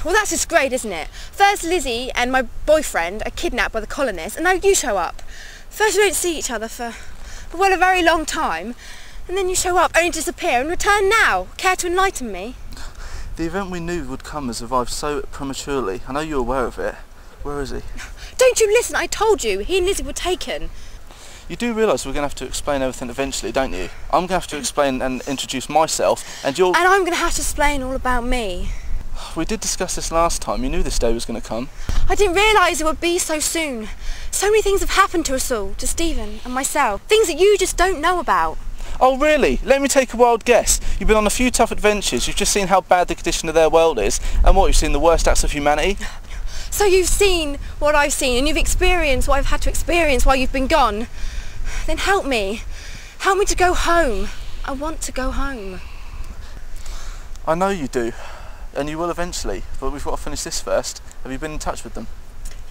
Well, that's just great, isn't it? First Lizzie and my boyfriend are kidnapped by the colonists, and now you show up. First we don't see each other for well, a very long time, and then you show up, only to disappear and return now. Care to enlighten me? The event we knew would come has arrived so prematurely. I know you're aware of it. Where is he? Don't you listen, I told you, he and Lizzie were taken. You do realise we're going to have to explain everything eventually, don't you? I'm going to have to explain and introduce myself, and you're... And I'm going to have to explain all about me. We did discuss this last time. You knew this day was going to come. I didn't realise it would be so soon. So many things have happened to us all, to Stephen and myself. Things that you just don't know about. Oh really? Let me take a wild guess. You've been on a few tough adventures, you've just seen how bad the condition of their world is, and what, you've seen the worst acts of humanity? So you've seen what I've seen, and you've experienced what I've had to experience while you've been gone. Then help me. Help me to go home. I want to go home. I know you do. And you will eventually, but we've got to finish this first. Have you been in touch with them?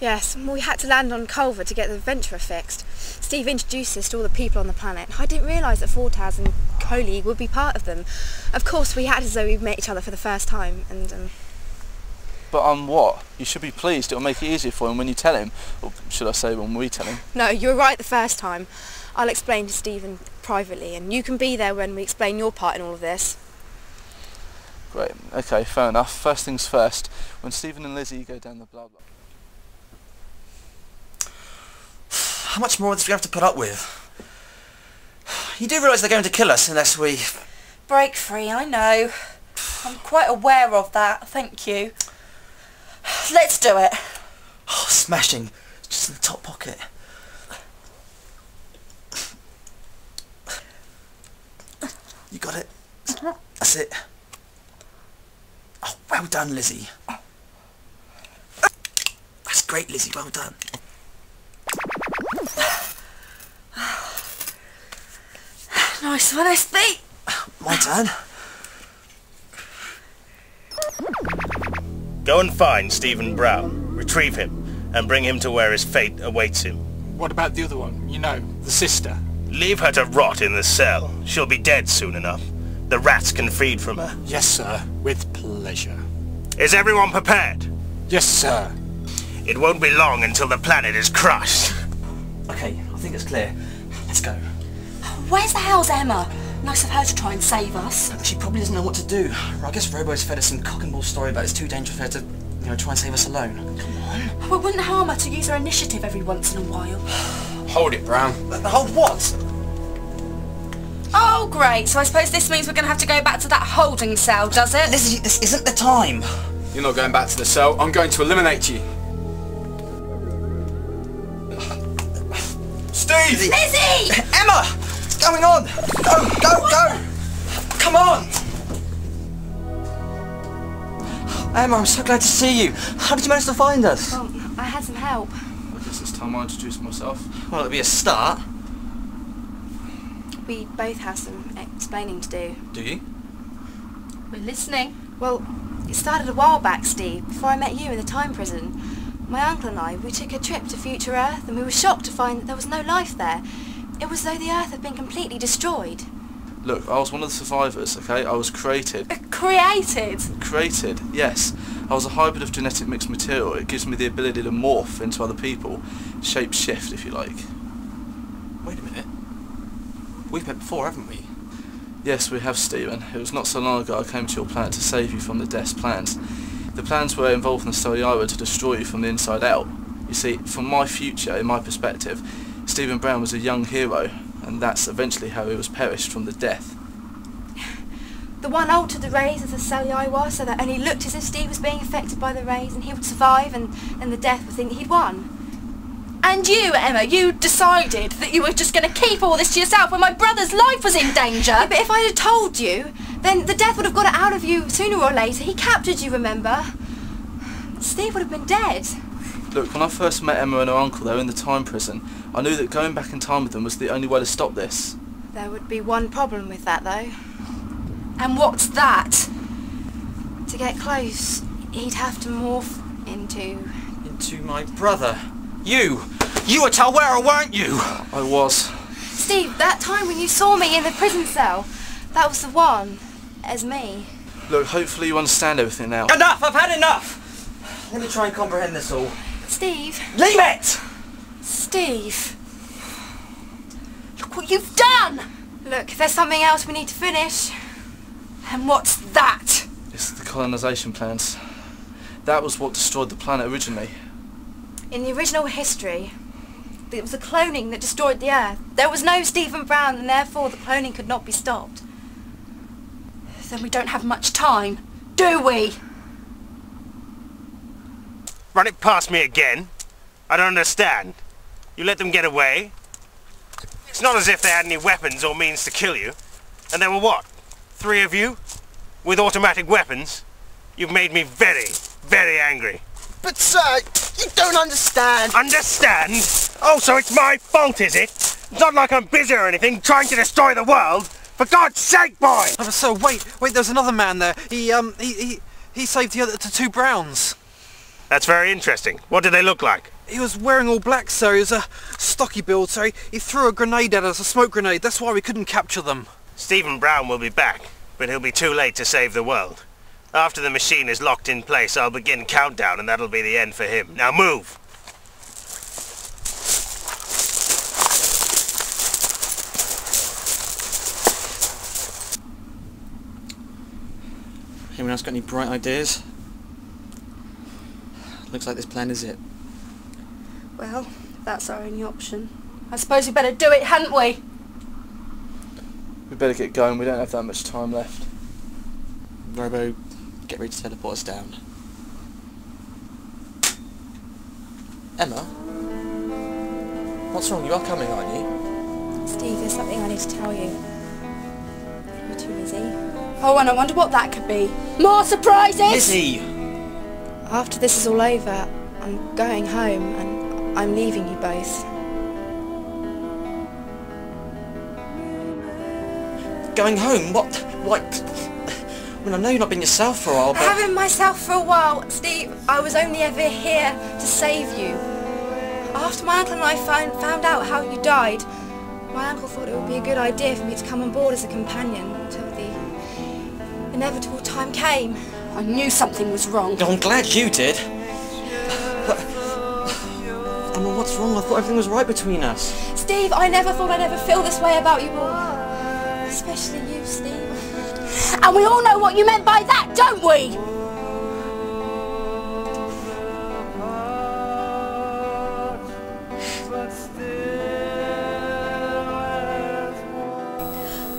Yes, we had to land on Culver to get the adventurer fixed. Steve introduced us to all the people on the planet. I didn't realise that Fortaz and Coley would be part of them. Of course, we acted as though we'd met each other for the first time, and... But what? You should be pleased. It'll make it easier for him when you tell him. Or should I say when we tell him? No, you were right the first time. I'll explain to Stephen privately, and you can be there when we explain your part in all of this. Great, okay, fair enough. First things first, when Stephen and Lizzie go down the blah blah... How much more of this do we have to put up with? You do realise they're going to kill us unless we... Break free, I know. I'm quite aware of that, thank you. Let's do it. Oh, smashing. It's just in the top pocket. You got it? That's it. Oh, well done, Lizzie. That's great, Lizzie, well done. Nice one, SB. My turn. Go and find Stephen Brown, retrieve him, and bring him to where his fate awaits him. What about the other one? You know, the sister. Leave her to rot in the cell. She'll be dead soon enough. The rats can feed from her. Yes, sir. With pleasure. Is everyone prepared? Yes, sir. It won't be long until the planet is crushed. Okay, I think it's clear. Let's go. Where's the hell's Emma? Nice of her to try and save us. She probably doesn't know what to do. I guess Robo's fed us some cock and bull story about it's too dangerous for her to, try and save us alone. Come on. Well, it wouldn't harm her to use her initiative every once in a while. Hold it, Brown. Hold what? Oh, great. So I suppose this means we're going to have to go back to that holding cell, does it? Lizzie, this isn't the time. You're not going back to the cell. I'm going to eliminate you. Steve! Lizzie! Emma! What's going on? Go! Come on! Emma, I'm so glad to see you. How did you manage to find us? Well, I had some help. I guess it's time I introduce myself. Well, it'll be a start. We both have some explaining to do. Do you? We're listening. Well, it started a while back, Steve, before I met you in the time prison. My uncle and I, we took a trip to future Earth, and we were shocked to find that there was no life there. It was as though the Earth had been completely destroyed. Look, I was one of the survivors, okay? I was created. Created? Created, yes. I was a hybrid of genetic mixed material. It gives me the ability to morph into other people. Shape shift, if you like. Wait a minute. We've met before, haven't we? Yes, we have, Stephen. It was not so long ago I came to your planet to save you from the Death's plans. The plans were involved in the Stelliwa to destroy you from the inside out. You see, from my future, in my perspective, Stephen Brown was a young hero, and that's eventually how he was perished from the Death. The one altered the rays of the Stelliwa so that only looked as if Steve was being affected by the rays, and he would survive, and the Death would think that he'd won. And you, Emma, you decided that you were just going to keep all this to yourself when my brother's life was in danger. Yeah, but if I had told you, then the Death would have got it out of you sooner or later. He captured you, remember? Steve would have been dead. Look, when I first met Emma and her uncle, they were in the time prison. I knew that going back in time with them was the only way to stop this. There would be one problem with that, though. And what's that? To get close, he'd have to morph into... Into my brother. You were Talwera, weren't you? I was. Steve, that time when you saw me in the prison cell, that was the one, as me. Look, hopefully you understand everything now. Enough! I've had enough! Let me try and comprehend this all. Steve. Leave it! Steve. Look what you've done! Look, there's something else we need to finish. And what's that? It's the colonisation plans. That was what destroyed the planet originally. In the original history, it was the cloning that destroyed the Earth. There was no Stephen Brown, and therefore the cloning could not be stopped. Then we don't have much time, do we? Run it past me again? I don't understand. You let them get away? It's not as if they had any weapons or means to kill you. And there were what? 3 of you? With automatic weapons? You've made me very, very angry. But sir, you don't understand. Understand? Oh, so it's my fault, is it? It's not like I'm busy or anything trying to destroy the world. For God's sake, boy! Oh, so wait, there's another man there. He saved the 2 Browns. That's very interesting. What did they look like? He was wearing all black, sir. He was a stocky build, so he threw a grenade at us, a smoke grenade. That's why we couldn't capture them. Stephen Brown will be back, but he'll be too late to save the world. After the machine is locked in place, I'll begin countdown, and that'll be the end for him. Now move! Anyone else got any bright ideas? Looks like this plan is it. Well, that's our only option. I suppose we better do it, hadn't we? We better get going, we don't have that much time left. Robo, get ready to teleport us down. Emma? What's wrong? You are coming, aren't you? Steve, there's something I need to tell you. You're too busy. Oh, and I wonder what that could be. More surprises! Lizzie! After this is all over, I'm going home and I'm leaving you both. Going home? What? I mean, I know you've not been yourself for a while, I but... haven't been myself for a while, Steve. I was only ever here to save you. After my uncle and I found out how you died, my uncle thought it would be a good idea for me to come on board as a companion until the inevitable time came. I knew something was wrong. I'm glad you did. But... Emma, what's wrong? I thought everything was right between us. Steve, I never thought I'd ever feel this way about you all. Especially you, Steve. And we all know what you meant by that, don't we?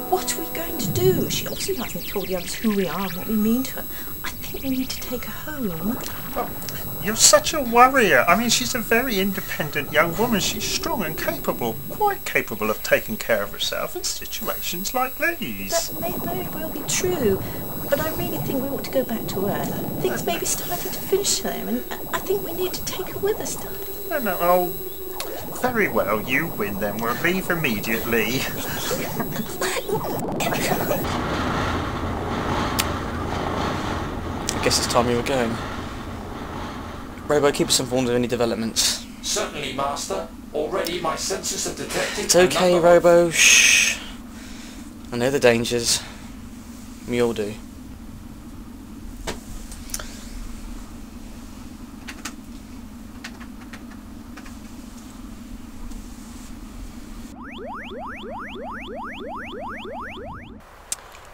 What are we going to do? She obviously hasn't told the others who we are and what we mean to her. I think we need to take her home. Oh, you're such a worrier. I mean, she's a very independent young woman. She's strong and capable, quite capable of taking care of herself in situations like these. That may very well be true, but I really think we ought to go back to Earth. Things may be starting to finish there, and I think we need to take her with us, darling. No, oh, very well. You win then. We'll leave immediately. I guess it's time we were going. Robo, keep us informed of any developments. Certainly, Master. Already my senses have detected... It's okay, Robo. Shh. I know the dangers. We all do.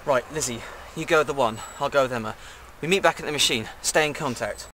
Right, Lizzie, you go with the 1, I'll go with Emma. We meet back at the machine. Stay in contact.